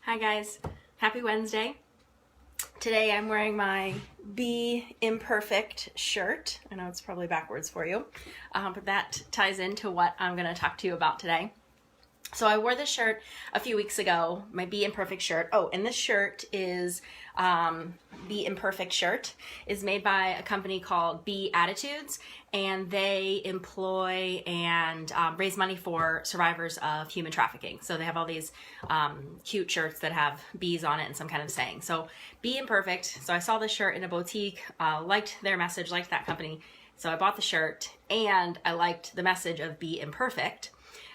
Hi guys, happy Wednesday. Today I'm wearing my Be Imperfect shirt. I know it's probably backwards for you, but that ties into what I'm going to talk to you about today. So I wore this shirt a few weeks ago, my Be Imperfect shirt. Oh, and this shirt is, Be Imperfect shirt is made by a company called Be Attitudes, and they employ and raise money for survivors of human trafficking. So they have all these cute shirts that have bees on it and some kind of saying. So Be Imperfect. So I saw this shirt in a boutique, liked their message, liked that company. So I bought the shirt and I liked the message of Be Imperfect.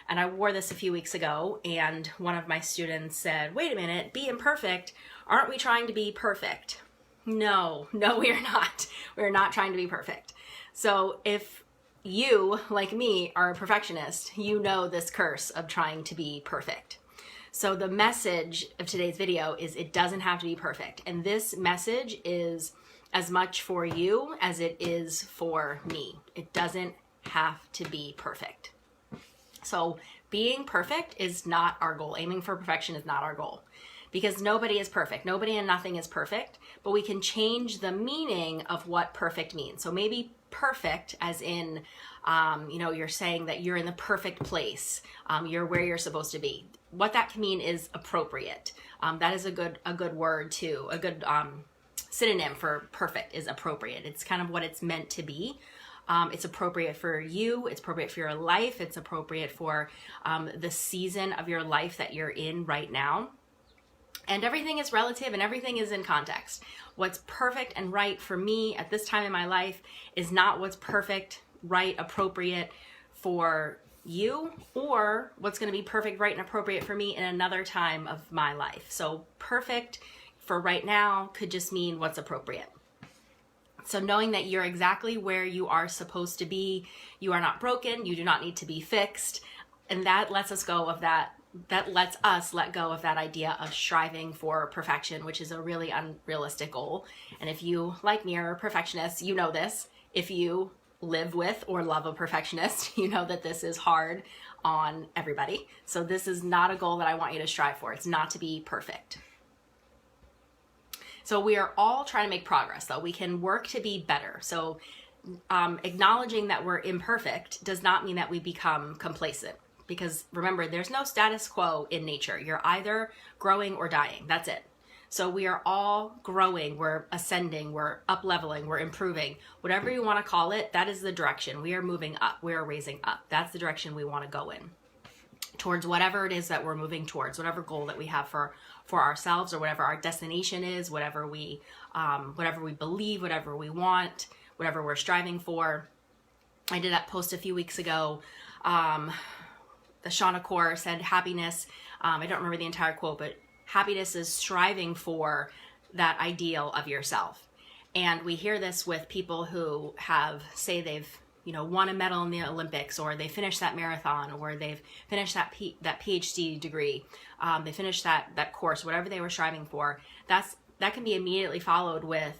And I wore this a few weeks ago, and one of my students said, wait a minute, Be Imperfect, aren't we trying to be perfect? No, we are not. We're not trying to be perfect. So if you, like me, are a perfectionist, you know this curse of trying to be perfect. So the message of today's video is it doesn't have to be perfect. And this message is as much for you as it is for me. It doesn't have to be perfect. So being perfect is not our goal. Aiming for perfection is not our goal, because nobody is perfect. Nobody and nothing is perfect, but we can change the meaning of what perfect means. So maybe perfect as in, you're saying that you're in the perfect place. You're where you're supposed to be. What that can mean is appropriate. That is a good word too. A good synonym for perfect is appropriate. It's kind of what it's meant to be. It's appropriate for you, it's appropriate for your life, it's appropriate for the season of your life that you're in right now. And everything is relative and everything is in context. What's perfect and right for me at this time in my life is not what's perfect, right, appropriate for you, or what's going to be perfect, right, and appropriate for me in another time of my life. So perfect for right now could just mean what's appropriate. So knowing that you're exactly where you are supposed to be, you are not broken, you do not need to be fixed, and that lets us go of that. That lets us let go of that idea of striving for perfection, which is a really unrealistic goal. And if you, like me, are a perfectionist, you know this. If you live with or love a perfectionist, you know that this is hard on everybody. So this is not a goal that I want you to strive for. It's not to be perfect. So we are all trying to make progress, though. We can work to be better. So acknowledging that we're imperfect does not mean that we become complacent. Because remember, there's no status quo in nature. You're either growing or dying. That's it. So we are all growing, we're ascending, we're up-leveling, we're improving. Whatever you want to call it, that is the direction. We are moving up, we are raising up. That's the direction we want to go in. Towards whatever it is that we're moving towards, whatever goal that we have for ourselves, or whatever our destination is, whatever we believe, whatever we want, whatever we're striving for. I did that post a few weeks ago. The Achor said happiness, I don't remember the entire quote, but happiness is striving for that ideal of yourself. And we hear this with people who say they've won a medal in the Olympics, or they finished that marathon, or they've finished that PhD degree, they finished that course, whatever they were striving for. That can be immediately followed with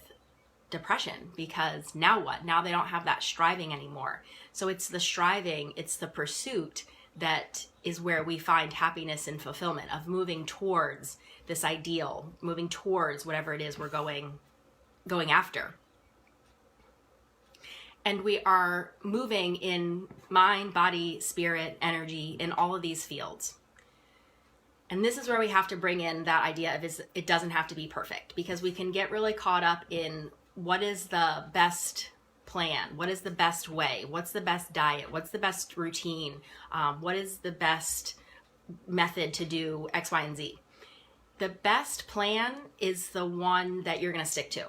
depression, because now what? Now they don't have that striving anymore. So it's the striving, it's the pursuit that is where we find happiness and fulfillment of moving towards this ideal, moving towards whatever it is we're going after. And we are moving in mind, body, spirit, energy, in all of these fields. And this is where we have to bring in that idea of it doesn't have to be perfect, because we can get really caught up in what is the best plan, what is the best way, what's the best diet, what's the best routine, what is the best method to do X, Y, and Z. The best plan is the one that you're going to stick to.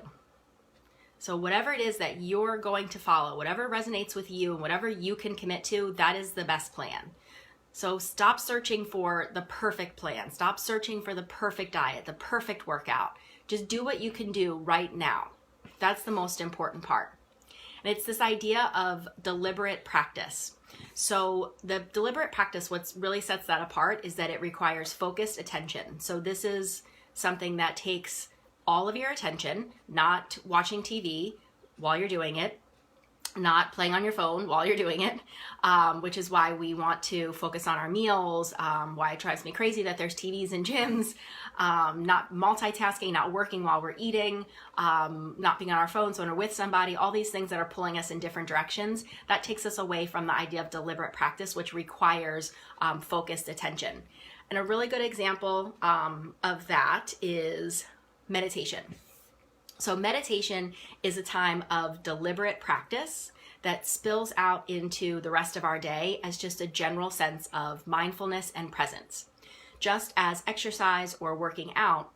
So whatever it is that you're going to follow, whatever resonates with you, and whatever you can commit to, that is the best plan. So stop searching for the perfect plan. Stop searching for the perfect diet, the perfect workout. Just do what you can do right now. That's the most important part. And it's this idea of deliberate practice. So the deliberate practice, what really sets that apart is that it requires focused attention. So this is something that takes all of your attention, not watching TV while you're doing it, not playing on your phone while you're doing it, which is why we want to focus on our meals, why it drives me crazy that there's TVs in gyms, not multitasking, not working while we're eating, not being on our phones when we're with somebody, all these things that are pulling us in different directions. That takes us away from the idea of deliberate practice, which requires focused attention. And a really good example of that is meditation. So meditation is a time of deliberate practice that spills out into the rest of our day as just a general sense of mindfulness and presence. Just as exercise or working out,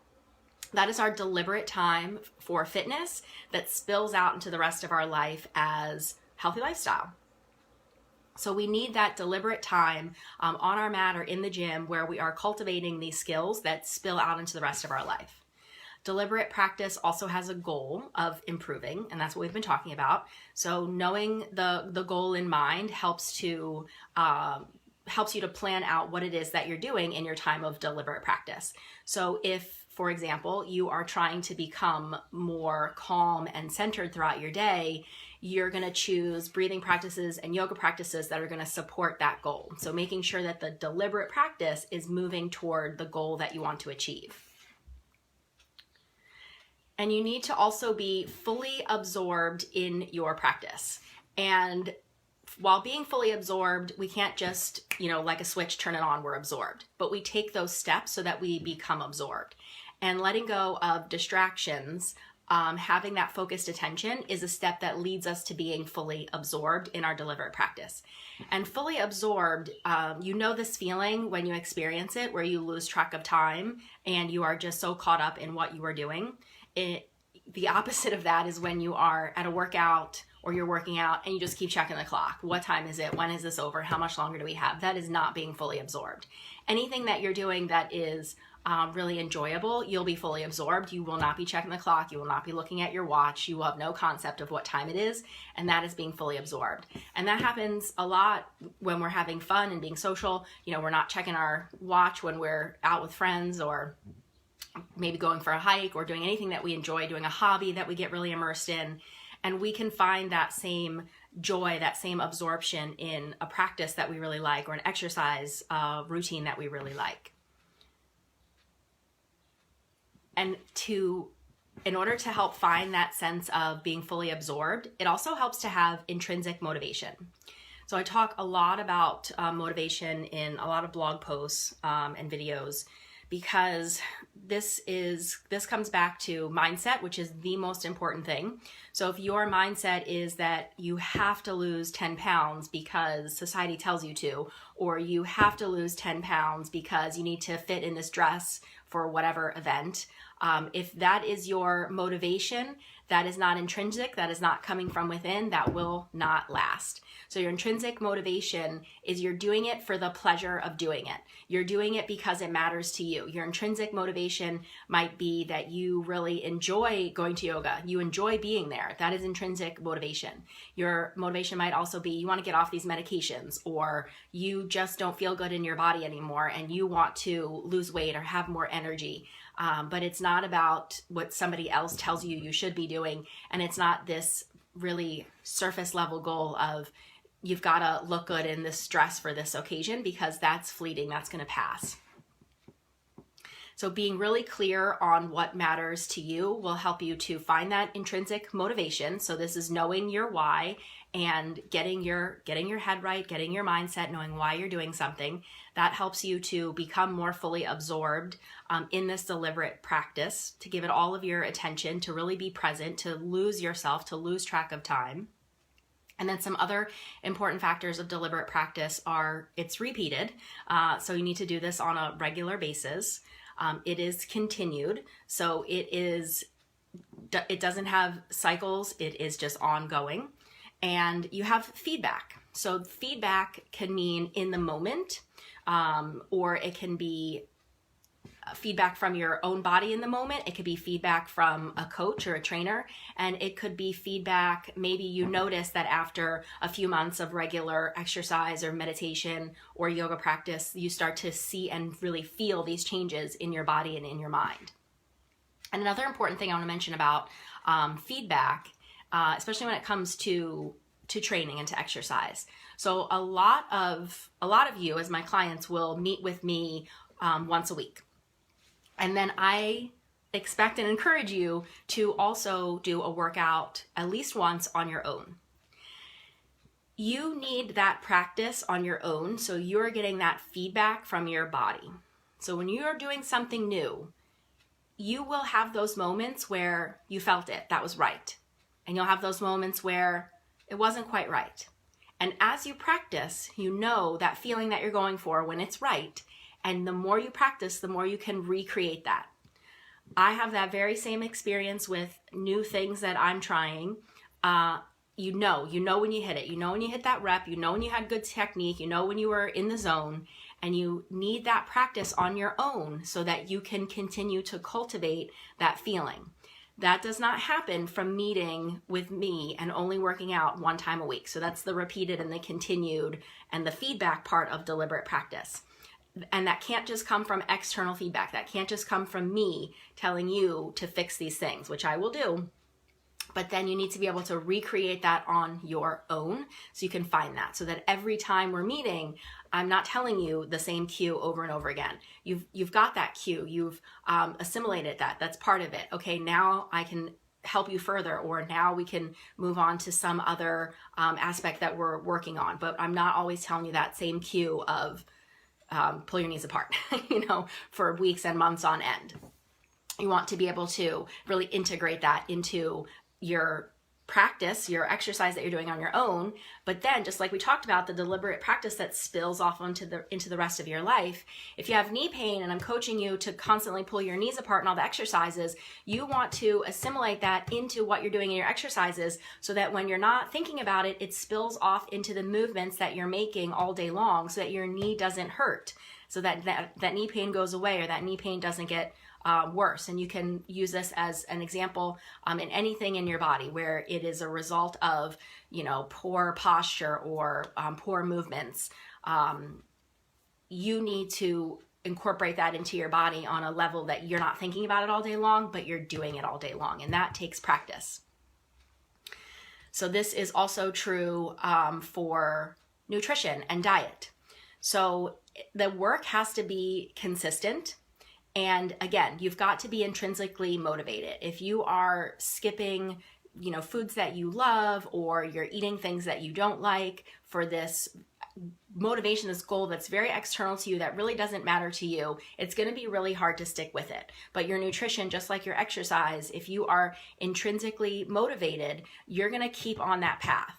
that is our deliberate time for fitness that spills out into the rest of our life as healthy lifestyle. So we need that deliberate time on our mat or in the gym where we are cultivating these skills that spill out into the rest of our life. Deliberate practice also has a goal of improving, and that's what we've been talking about. So knowing the goal in mind helps you to plan out what it is that you're doing in your time of deliberate practice. So if, for example, you are trying to become more calm and centered throughout your day, you're going to choose breathing practices and yoga practices that are going to support that goal. So making sure that the deliberate practice is moving toward the goal that you want to achieve. And you need to also be fully absorbed in your practice. And while being fully absorbed, we can't just, like a switch, turn it on, we're absorbed. But we take those steps so that we become absorbed. And letting go of distractions, having that focused attention is a step that leads us to being fully absorbed in our deliberate practice. And fully absorbed, this feeling when you experience it, where you lose track of time and you are just so caught up in what you are doing. The opposite of that is when you are at a workout or you're working out and you just keep checking the clock. What time is it? When is this over? How much longer do we have? That is not being fully absorbed. Anything that you're doing that is really enjoyable, you'll be fully absorbed. You will not be checking the clock. You will not be looking at your watch. You will have no concept of what time it is, and that is being fully absorbed. And that happens a lot when we're having fun and being social. We're not checking our watch when we're out with friends or maybe going for a hike or doing anything that we enjoy, doing a hobby that we get really immersed in. And we can find that same joy, that same absorption in a practice that we really like or an exercise routine that we really like. And in order to help find that sense of being fully absorbed, it also helps to have intrinsic motivation. So I talk a lot about motivation in a lot of blog posts and videos, because this comes back to mindset, which is the most important thing. So if your mindset is that you have to lose 10 pounds because society tells you to, or you have to lose 10 pounds because you need to fit in this dress for whatever event, if that is your motivation, that is not intrinsic, that is not coming from within, that will not last. So your intrinsic motivation is you're doing it for the pleasure of doing it. You're doing it because it matters to you. Your intrinsic motivation might be that you really enjoy going to yoga. You enjoy being there. That is intrinsic motivation. Your motivation might also be you want to get off these medications, or you just don't feel good in your body anymore and you want to lose weight or have more energy. But it's not about what somebody else tells you you should be doing. And it's not this really surface level goal of you've got to look good in this dress for this occasion, because that's fleeting, that's going to pass. So being really clear on what matters to you will help you to find that intrinsic motivation. So this is knowing your why and getting your head right, getting your mindset, knowing why you're doing something. That helps you to become more fully absorbed in this deliberate practice, to give it all of your attention, to really be present, to lose yourself, to lose track of time. And then some other important factors of deliberate practice are it's repeated. So you need to do this on a regular basis. It is continued. So it doesn't have cycles. It is just ongoing. And you have feedback. So feedback can mean in the moment, or it can be feedback from your own body in the moment. It could be feedback from a coach or a trainer, and it could be feedback. Maybe you notice that after a few months of regular exercise or meditation or yoga practice, you start to see and really feel these changes in your body and in your mind. And another important thing I want to mention about feedback, especially when it comes to to training and to exercise. So a lot of you as my clients will meet with me once a week. And then I expect and encourage you to also do a workout at least once on your own. You need that practice on your own so you're getting that feedback from your body. So when you're doing something new, you will have those moments where you felt it, that was right. And you'll have those moments where it wasn't quite right. And as you practice, you know that feeling that you're going for when it's right. And the more you practice, the more you can recreate that. I have that very same experience with new things that I'm trying. You know when you hit it. You know when you hit that rep. You know when you had good technique. You know when you were in the zone. And you need that practice on your own so that you can continue to cultivate that feeling. That does not happen from meeting with me and only working out one time a week. So that's the repeated and the continued and the feedback part of deliberate practice. And that can't just come from external feedback. That can't just come from me telling you to fix these things, which I will do. But then you need to be able to recreate that on your own so you can find that. So that every time we're meeting, I'm not telling you the same cue over and over again. You've got that cue. You've assimilated that. That's part of it. Okay, now I can help you further, or now we can move on to some other aspect that we're working on. But I'm not always telling you that same cue of pull your knees apart, for weeks and months on end. You want to be able to really integrate that into your practice, your exercise that you're doing on your own. But then, just like we talked about, the deliberate practice that spills off into the rest of your life. If you have knee pain and I'm coaching you to constantly pull your knees apart and all the exercises, you want to assimilate that into what you're doing in your exercises so that when you're not thinking about it, it spills off into the movements that you're making all day long so that your knee doesn't hurt, so that knee pain goes away, or that knee pain doesn't get worse. And you can use this as an example in anything in your body where it is a result of, poor posture or poor movements. You need to incorporate that into your body on a level that you're not thinking about it all day long, but you're doing it all day long. And that takes practice. So this is also true for nutrition and diet. So the work has to be consistent. And again, you've got to be intrinsically motivated. If you are skipping, foods that you love, or you're eating things that you don't like for this motivation, this goal that's very external to you, that really doesn't matter to you, it's going to be really hard to stick with it. But your nutrition, just like your exercise, if you are intrinsically motivated, you're going to keep on that path.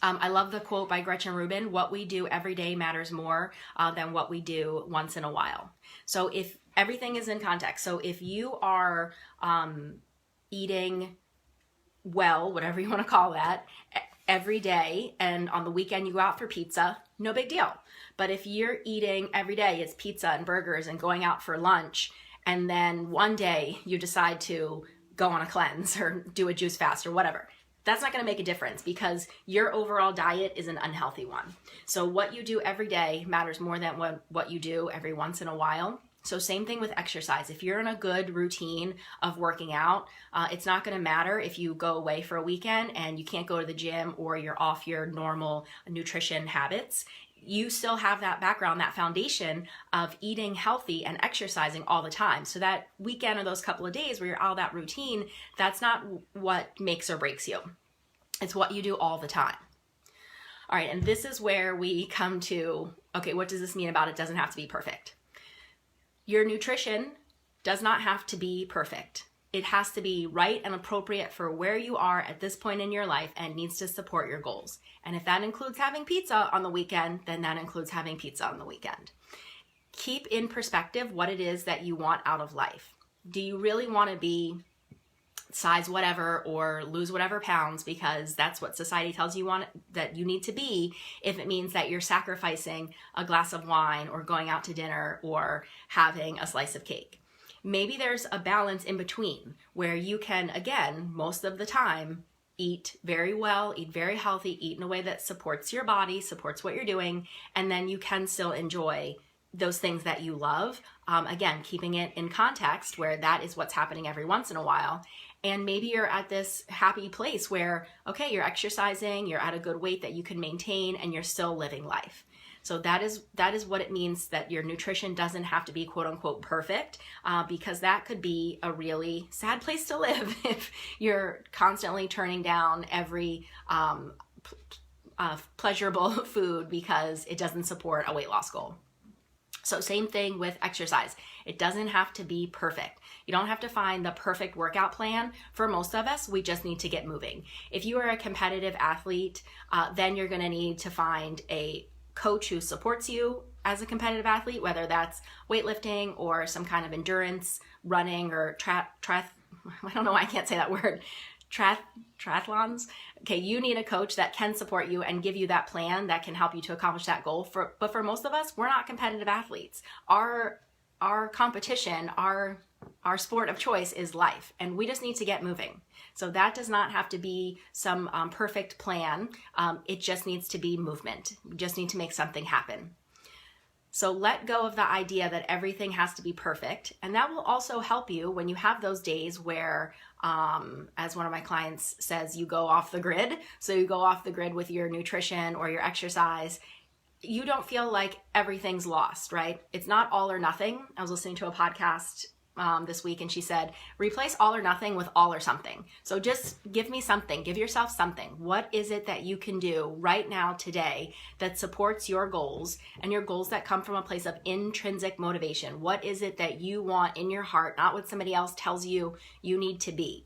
I love the quote by Gretchen Rubin: what we do every day matters more than what we do once in a while. So if everything is in context, so if you are eating well, whatever you want to call that, every day, and on the weekend you go out for pizza, no big deal. But if you're eating every day, it's pizza and burgers and going out for lunch, and then one day you decide to go on a cleanse or do a juice fast or whatever, that's not going to make a difference because your overall diet is an unhealthy one. So what you do every day matters more than what you do every once in a while. So same thing with exercise. If you're in a good routine of working out, it's not going to matter if you go away for a weekend and you can't go to the gym or you're off your normal nutrition habits. You still have that background, that foundation of eating healthy and exercising all the time. So that weekend or those couple of days where you're out of that routine, that's not what makes or breaks you. It's what you do all the time. All right, and this is where we come to, okay, what does this mean about it doesn't have to be perfect? Your nutrition does not have to be perfect. It has to be right and appropriate for where you are at this point in your life and needs to support your goals. And if that includes having pizza on the weekend, then that includes having pizza on the weekend. Keep in perspective what it is that you want out of life. Do you really want to be size whatever or lose whatever pounds because that's what society tells you that you need to be, if it means that you're sacrificing a glass of wine or going out to dinner or having a slice of cake? Maybe there's a balance in between where you can, again, most of the time, eat very well, eat very healthy, eat in a way that supports your body, supports what you're doing, and then you can still enjoy those things that you love. Again, keeping it in context where that is what's happening every once in a while. And maybe you're at this happy place where, okay, you're exercising, you're at a good weight that you can maintain, and you're still living life. So that is what it means that your nutrition doesn't have to be quote unquote perfect, because that could be a really sad place to live if you're constantly turning down every pleasurable food because it doesn't support a weight loss goal. So same thing with exercise. It doesn't have to be perfect. You don't have to find the perfect workout plan. For most of us, we just need to get moving. If you are a competitive athlete, then you're going to need to find a coach who supports you as a competitive athlete, whether that's weightlifting or some kind of endurance, running, or I don't know why I can't say that word, triathlons. Okay, you need a coach that can support you and give you that plan that can help you to accomplish that goal. But for most of us, we're not competitive athletes. Our competition, our sport of choice is life, and we just need to get moving. So that does not have to be some perfect plan. It just needs to be movement. You just need to make something happen. So let go of the idea that everything has to be perfect. And that will also help you when you have those days where, as one of my clients says, you go off the grid. So you go off the grid with your nutrition or your exercise. You don't feel like everything's lost, right? It's not all or nothing. I was listening to a podcast this week, and she said, replace all or nothing with all or something. So just give me something, give yourself something. What is it that you can do right now today that supports your goals, and your goals that come from a place of intrinsic motivation? What is it that you want in your heart, not what somebody else tells you you need to be?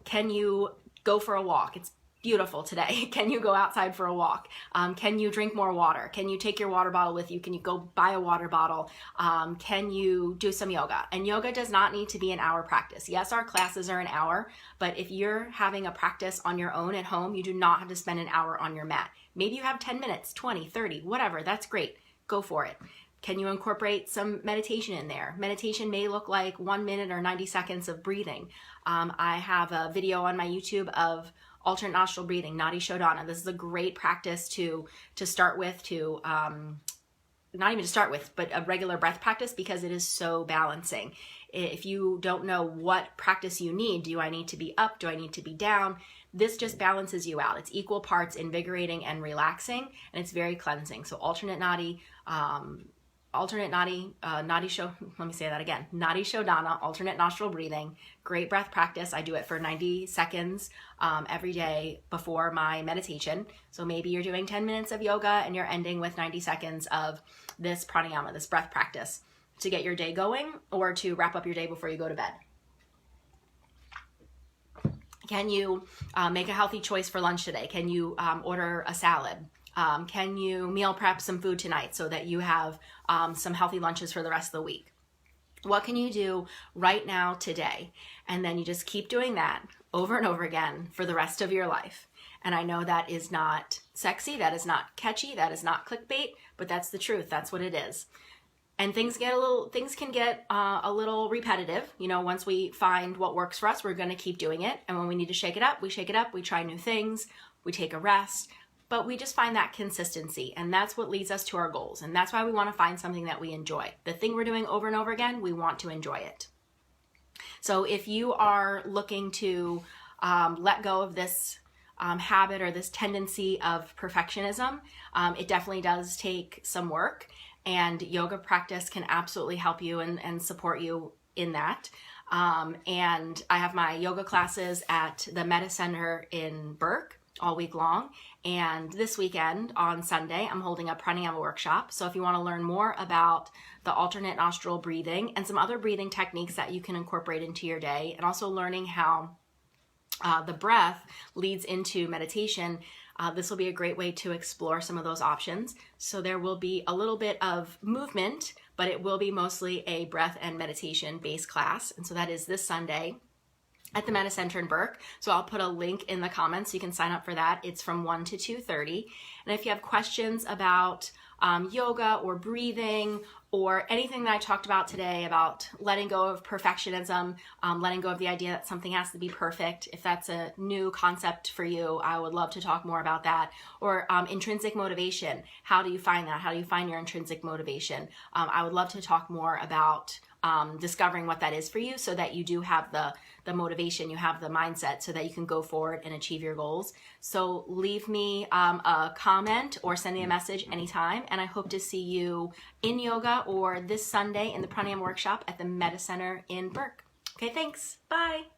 Can you go for a walk? It's beautiful today. Can you go outside for a walk? Can you drink more water? Can you take your water bottle with you? Can you go buy a water bottle? Can you do some yoga? And yoga does not need to be an hour practice. Yes, our classes are an hour, but if you're having a practice on your own at home, you do not have to spend an hour on your mat. Maybe you have 10 minutes, 20, 30, whatever. That's great. Go for it. Can you incorporate some meditation in there? Meditation may look like 1 minute or 90 seconds of breathing. I have a video on my YouTube of alternate nostril breathing, Nadi Shodhana. This is a great practice to start with, not even to start with, but a regular breath practice, because it is so balancing. If you don't know what practice you need, do I need to be up? Do I need to be down? This just balances you out. It's equal parts invigorating and relaxing, and it's very cleansing. So Nadi Shodhana, alternate nostril breathing, great breath practice. I do it for 90 seconds every day before my meditation. So maybe you're doing 10 minutes of yoga and you're ending with 90 seconds of this pranayama, this breath practice, to get your day going or to wrap up your day before you go to bed. Can you make a healthy choice for lunch today? Can you order a salad? Can you meal prep some food tonight so that you have some healthy lunches for the rest of the week? What can you do right now today? And then you just keep doing that over and over again for the rest of your life. And I know that is not sexy, that is not catchy, that is not clickbait, but that's the truth. That's what it is. And things can get a little repetitive. You know, once we find what works for us, we're going to keep doing it. And when we need to shake it up, we try new things, we take a rest. But we just find that consistency, and that's what leads us to our goals. And that's why we want to find something that we enjoy. The thing we're doing over and over again, we want to enjoy it. So if you are looking to let go of this habit or this tendency of perfectionism, it definitely does take some work, and yoga practice can absolutely help you and support you in that. And I have my yoga classes at the Meta Center in Burke all week long. And this weekend on Sunday, I'm holding a pranayama workshop. So if you want to learn more about the alternate nostril breathing and some other breathing techniques that you can incorporate into your day, and also learning how the breath leads into meditation, this will be a great way to explore some of those options. So there will be a little bit of movement, but it will be mostly a breath and meditation based class. And so that is this Sunday at the Meta Center in Burke. So I'll put a link in the comments so you can sign up for that. It's from 1 to 2:30. And if you have questions about yoga or breathing or anything that I talked about today about letting go of perfectionism, letting go of the idea that something has to be perfect. If that's a new concept for you, I would love to talk more about that. Or intrinsic motivation. How do you find that? How do you find your intrinsic motivation? I would love to talk more about discovering what that is for you so that you do have the motivation, you have the mindset so that you can go forward and achieve your goals. So leave me a comment or send me a message anytime, and I hope to see you in yoga or this Sunday in the pranayama workshop at the Meta Center in Burke. Okay, thanks. Bye.